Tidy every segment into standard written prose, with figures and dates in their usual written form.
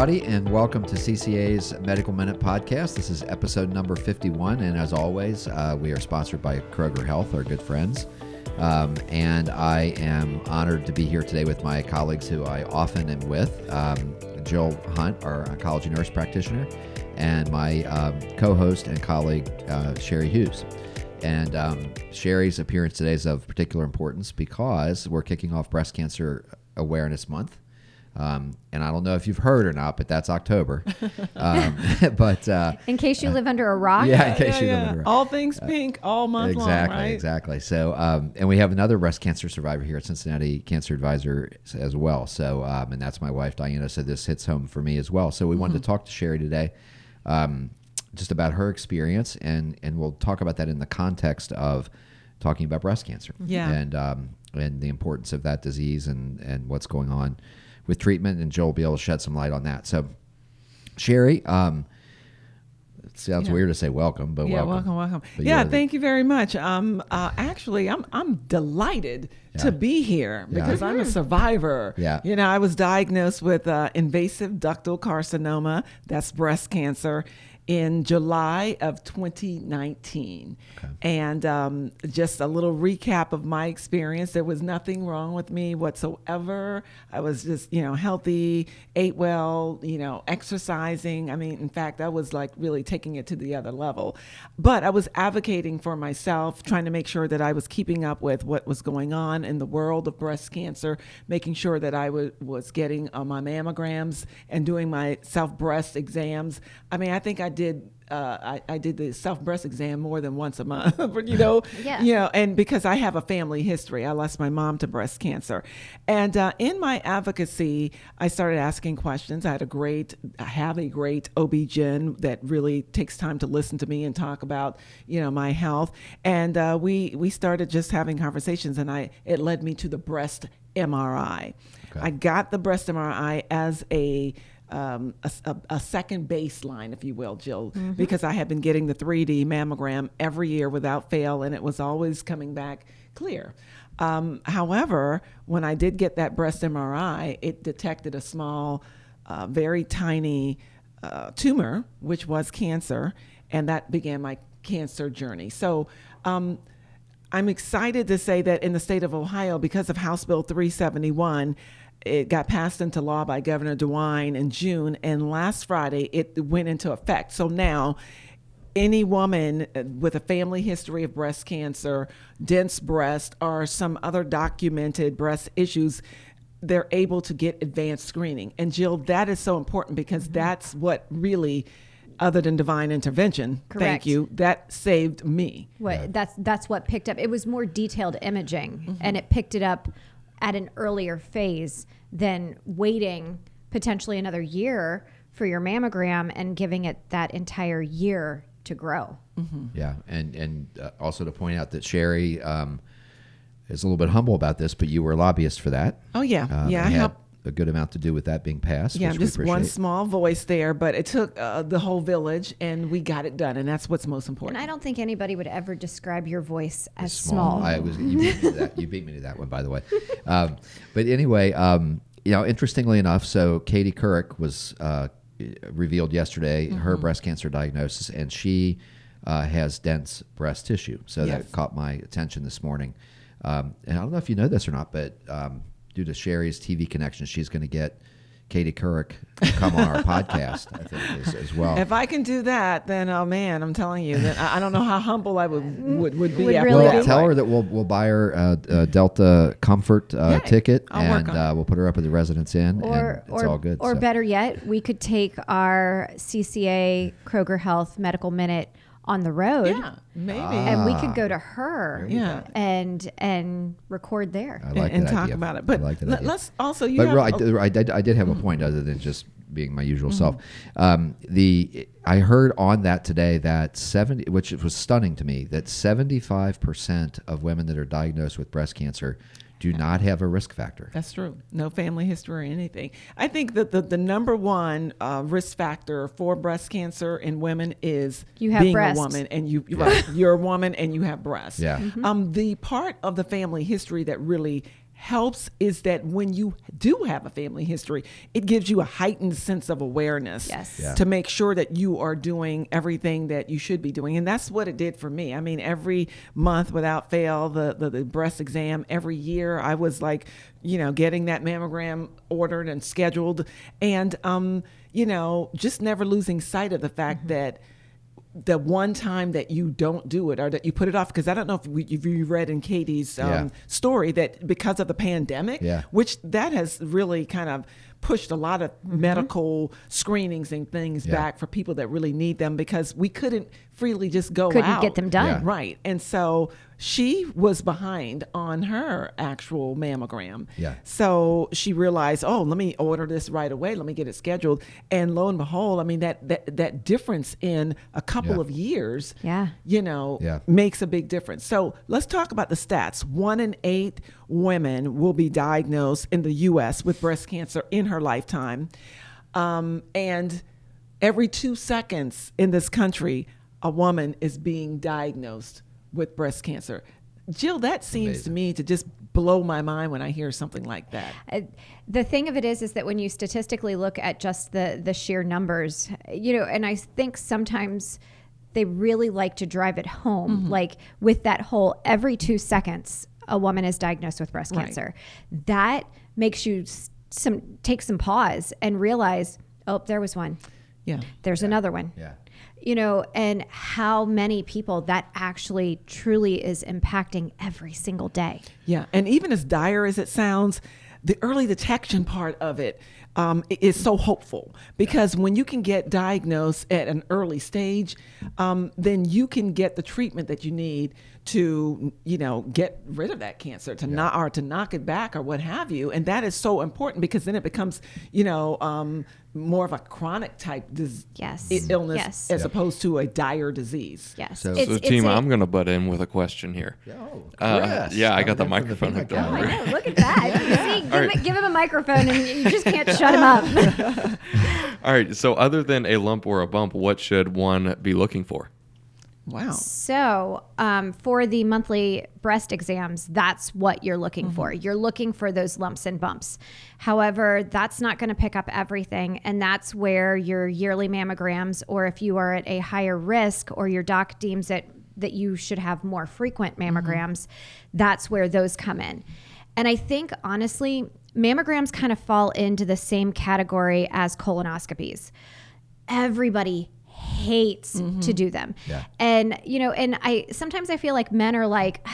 everybody, and welcome to CCA's Medical Minute Podcast. This is episode number 51, and as always, we are sponsored by Kroger Health, our good friends. And I am honored to be here today with my colleagues who I often am with, Jill Hunt, our oncology nurse practitioner, and my co-host and colleague, Sherry Hughes. And Sherry's appearance today is of particular importance because we're kicking off Breast Cancer Awareness Month. And I don't know if you've heard or not, but that's October. But in case you live under a rock. Yeah, in case you live under a rock. All things pink all month long, right? Exactly. So, and we have another breast cancer survivor here at Cincinnati Cancer Advisor as well. So, and that's my wife, Diana. So this hits home for me as well. So we wanted to talk to Sherry today just about her experience, and we'll talk about that in the context of talking about breast cancer. Yeah. And the importance of that disease and what's going on with treatment, and Joel will be able to shed some light on that. So, Sherry, it sounds weird to say welcome, but welcome. But thank you very much. Actually, I'm delighted to be here because I'm a survivor. Yeah. You know, I was diagnosed with invasive ductal carcinoma, that's breast cancer, in July of 2019. Okay. And just a little recap of my experience. There was nothing wrong with me whatsoever. I was just, healthy, ate well, exercising. I mean, in fact, I was like really taking it to the other level. But I was advocating for myself, trying to make sure that I was keeping up with what was going on in the world of breast cancer, making sure that I was getting my mammograms and doing my self-breast exams. I mean, I think I did the self-breast exam more than once a month, and because I have a family history. I lost my mom to breast cancer. And in my advocacy, I started asking questions. I have a great OB-GYN that really takes time to listen to me and talk about, my health. And we started just having conversations, and it led me to the breast MRI. Okay. I got the breast MRI as a second baseline, if you will, Jill, because I had been getting the 3D mammogram every year without fail, and it was always coming back clear. However, when I did get that breast MRI, it detected a small, very tiny tumor, which was cancer, and that began my cancer journey. So I'm excited to say that in the state of Ohio, because of House Bill 371, it got passed into law by Governor DeWine in June, and last Friday it went into effect. So now any woman with a family history of breast cancer, dense breast, or some other documented breast issues, they're able to get advanced screening. And Jill, that is so important because that's what really, other than divine intervention, Correct. Thank you, that saved me. That's what picked up. It was more detailed imaging, and it picked it up at an earlier phase than waiting potentially another year for your mammogram and giving it that entire year to grow. Yeah, and also to point out that Sherry is a little bit humble about this, but you were a lobbyist for that. Oh, yeah. I helped a good amount to do with that being passed. Yeah, which just we one appreciate. small voice there, but it took the whole village, and we got it done, and that's what's most important. And I don't think anybody would ever describe your voice as small. You beat me to that. You beat me to that one, by the way. But anyway, interestingly enough, so Katie Couric was revealed yesterday her breast cancer diagnosis, and she has dense breast tissue. So that caught my attention this morning. And I don't know if you know this or not, but due to Sherry's TV connection, she's going to get Katie Couric to come on our podcast, I think, as well. If I can do that, then, oh man, I'm telling you, that I don't know how humble I would be. Really tell her that we'll buy her a Delta Comfort ticket, and we'll put her up at the Residence Inn, and it's all good. Or better yet, we could take our CCA Kroger Health Medical Minute on the road. Yeah, maybe. And we could go to her and record there. I like and that talk idea. about it. But let's also, I did have a point other than just being my usual self. I heard on that today that which was stunning to me, that 75% of women that are diagnosed with breast cancer do not have a risk factor. That's true. No family history or anything. I think that the number one risk factor for breast cancer in women is being a woman, and you're a woman and you have breasts. Yeah. The part of the family history that really helps is that when you do have a family history, it gives you a heightened sense of awareness to make sure that you are doing everything that you should be doing. And that's what it did for me. I mean, every month without fail, the breast exam, every year I was like, getting that mammogram ordered and scheduled, and, just never losing sight of the fact that the one time that you don't do it or that you put it off, because I don't know if you read in Katie's story that because of the pandemic, which that has really kind of pushed a lot of medical screenings and things back for people that really need them, because we couldn't freely just go couldn't out. get them done. Right. And so she was behind on her actual mammogram. So she realized, let me order this right away. Let me get it scheduled. And lo and behold, I mean, that difference in a couple of years, makes a big difference. So let's talk about the stats. 1 in 8 women will be diagnosed in the U.S. with breast cancer in her lifetime. And every 2 seconds in this country, a woman is being diagnosed with breast cancer. Jill, that seems to me to just blow my mind when I hear something like that. The thing of it is that when you statistically look at just the sheer numbers, and I think sometimes they really like to drive it home, like with that whole every 2 seconds, a woman is diagnosed with breast cancer. That makes you take some pause and realize, there was one. There's another one. And how many people that actually truly is impacting every single day. And even as dire as it sounds, the early detection part of it is so hopeful, because when you can get diagnosed at an early stage, then you can get the treatment that you need to, get rid of that cancer, to knock it back or what have you. And that is so important, because then it becomes, more of a chronic type illness as opposed to a dire disease. So team, I'm going to butt in with a question here. I got the microphone hooked up. I know, look at that. See, give him a microphone and you just can't shut him up. All right. So other than a lump or a bump, what should one be looking for? Wow. So for the monthly breast exams, that's what you're looking for. You're looking for those lumps and bumps. However, that's not going to pick up everything. And that's where your yearly mammograms, or if you are at a higher risk or your doc deems it that you should have more frequent mammograms, that's where those come in. And I think, honestly, mammograms kind of fall into the same category as colonoscopies. Everybody hates to do them. And, and sometimes I feel like men are like,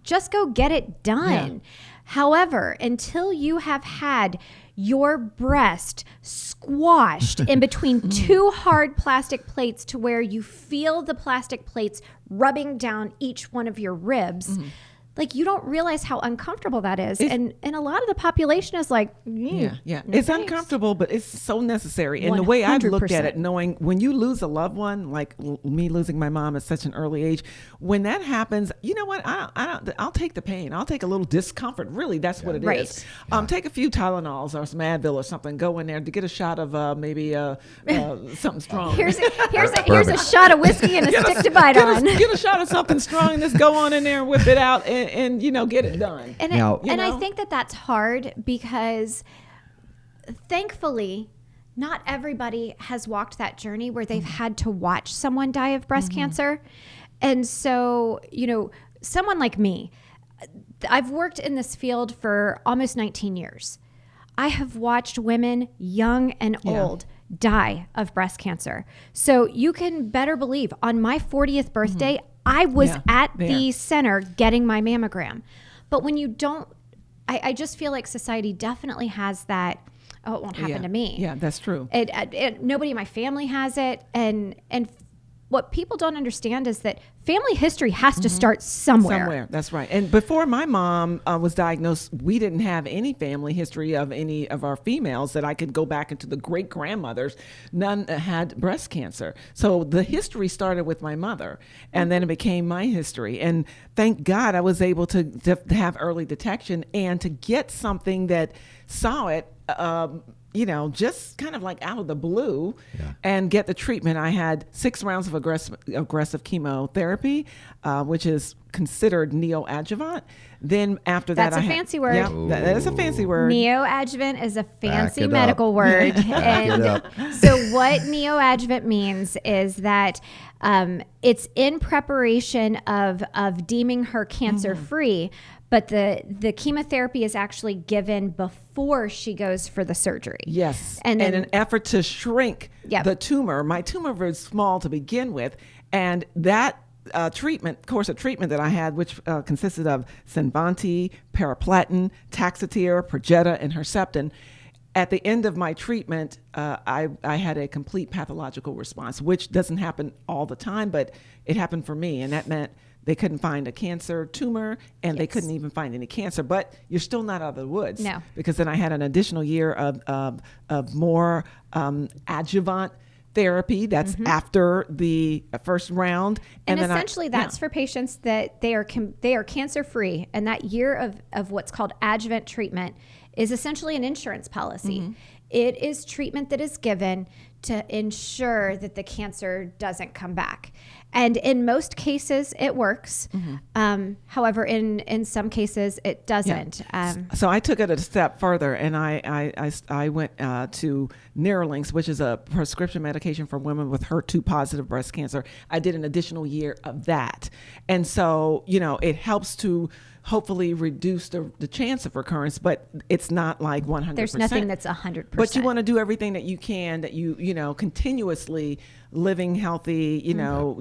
just go get it done. However, until you have had your breast squashed in between two hard plastic plates to where you feel the plastic plates rubbing down each one of your ribs, like, you don't realize how uncomfortable that is. And a lot of the population is like, no it's thanks. Uncomfortable, but it's so necessary. And the way I've looked at it, knowing when you lose a loved one, like me losing my mom at such an early age, when that happens, you know what? I'll take the pain. I'll take a little discomfort. Really, that's what it is. Take a few Tylenols or some Advil or something. Go in there to get a shot of maybe something strong. Here's a shot of whiskey and a stick to bite on. Get a shot of something strong and just go on in there and whip it out and get it done. And I think that's hard, because thankfully not everybody has walked that journey where they've had to watch someone die of breast cancer. And so, someone like me, I've worked in this field for almost 19 years. I have watched women, young and old, die of breast cancer. So you can better believe, on my 40th birthday, I was at the center getting my mammogram. But when you don't, I just feel like society definitely has that, it won't happen to me. Yeah, that's true. Nobody in my family has it. And what people don't understand is that family history has to start somewhere. That's right. And before my mom was diagnosed, we didn't have any family history of any of our females that I could go back into the great grandmothers. None had breast cancer. So the history started with my mother, and then it became my history. And thank God I was able to have early detection and to get something that saw it just kind of like out of the blue and get the treatment. I had 6 rounds of aggressive chemotherapy, which is considered neoadjuvant. Then after that, That's a fancy word. Yeah, that is a fancy word. Neoadjuvant is a fancy it medical up. word. Back it And up. so what neoadjuvant means is that it's in preparation of deeming her cancer free, but the chemotherapy is actually given before she goes for the surgery. Yes. And then, in an effort to shrink Yep. the tumor. My tumor was small to begin with. And that course of treatment that I had, which consisted of Cinvanti, Paraplatin, Taxotere, Perjeta, and Herceptin, at the end of my treatment, I had a complete pathological response, which doesn't happen all the time, but it happened for me. And that meant they couldn't find a cancer tumor, and they couldn't even find any cancer. But you're still not out of the woods. No. Because then I had an additional year of more adjuvant therapy. That's after the first round. and then essentially that's for patients that they are cancer free, and that year of what's called adjuvant treatment is essentially an insurance policy. It is treatment that is given to ensure that the cancer doesn't come back. And in most cases, it works. However, in some cases, it doesn't. So I took it a step further, and I went to Nerlynx, which is a prescription medication for women with HER2 positive breast cancer. I did an additional year of that. And so, it helps to hopefully reduce the chance of recurrence, but it's not like 100%. There's nothing that's 100%. But you want to do everything that you can, that you continuously living healthy,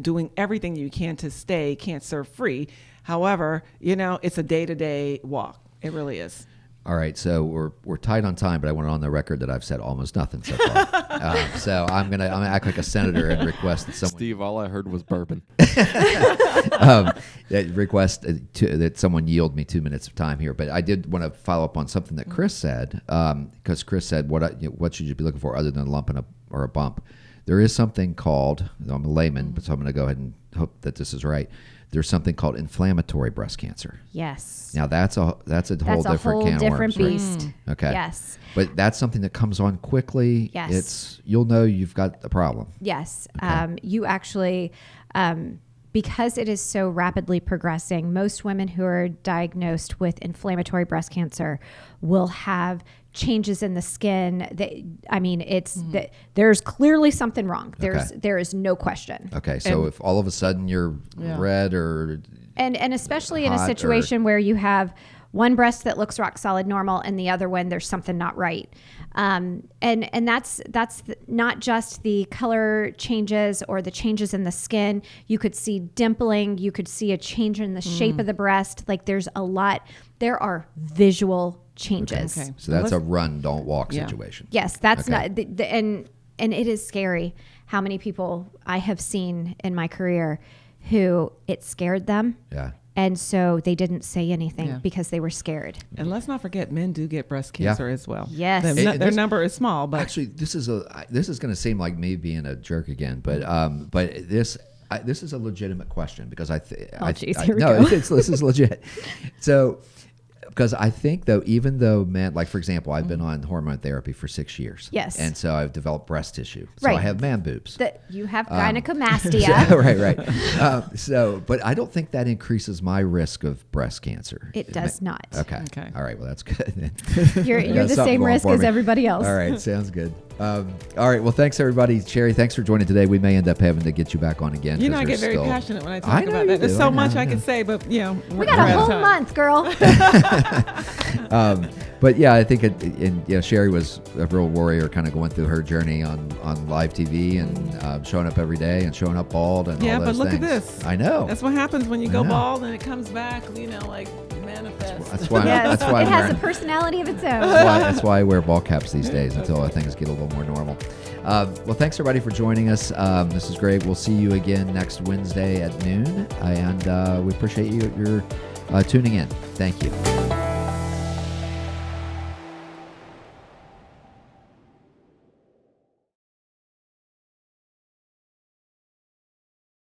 doing everything you can to stay cancer free. However, it's a day-to-day walk. It really is. All right, so we're tight on time, but I want it on the record that I've said almost nothing so far. So I'm gonna act like a senator and request that someone. Steve, all I heard was bourbon. Request that someone yield me 2 minutes of time here. But I did want to follow up on something that Chris said, because Chris said, what should you be looking for other than a lump or a bump? There is something called, I'm a layman, but so I'm going to go ahead and hope that this is right. There's something called inflammatory breast cancer. Yes. Now that's a whole different can of worms, right? beast. Okay. Yes. But that's something that comes on quickly. Yes. You'll know you've got a problem. Yes. Okay. You actually, because it is so rapidly progressing, most women who are diagnosed with inflammatory breast cancer will have changes in the skin. There's clearly something wrong. There is no question. Okay. So if all of a sudden you're red or and especially in a hot situation where you have one breast that looks rock solid normal and the other one there's something not right, and that's not just the color changes or the changes in the skin. You could see dimpling. You could see a change in the shape of the breast. Like there are visual changes. Okay. so that's a run, don't walk situation. Yes, that's Okay. not and it is scary how many people I have seen in my career who it scared them. Yeah. And so they didn't say anything Yeah. because they were scared. And let's not forget, men do get breast cancer as well. Yes. Their number is small, but Actually, this is going to seem like me being a jerk again, but this is a legitimate question because Here we no, go. this is legit. So, because I think even though men, like for example, I've been on hormone therapy for 6 years. Yes. And so I've developed breast tissue. So Right. I have man boobs. That you have gynecomastia. Right. But I don't think that increases my risk of breast cancer. It does not. Okay. Okay. All right. Well, that's good. then. You're Got the something same going risk for as me. everybody else. All right. Sounds good. All right. Well, thanks everybody. Sherry, thanks for joining today. We may end up having to get you back on again. I 'cause get very still- passionate when I I talk know about you that. There's do. so I much know. I can say, but We got we're a out of whole time. month, girl. But yeah, I think Sherry was a real warrior, kind of going through her journey on live TV and showing up every day and showing up bald and Yeah, all but those look things. at this. I know. That's what happens when you go know. bald and it comes back, like manifest. That's why. Yes, That's why. it I'm has a wearing- personality of its own. That's why I wear ball caps these days until things get a little more normal. Well, thanks everybody for joining us. This is great. We'll see you again next Wednesday at noon, and we appreciate your tuning in. Thank you.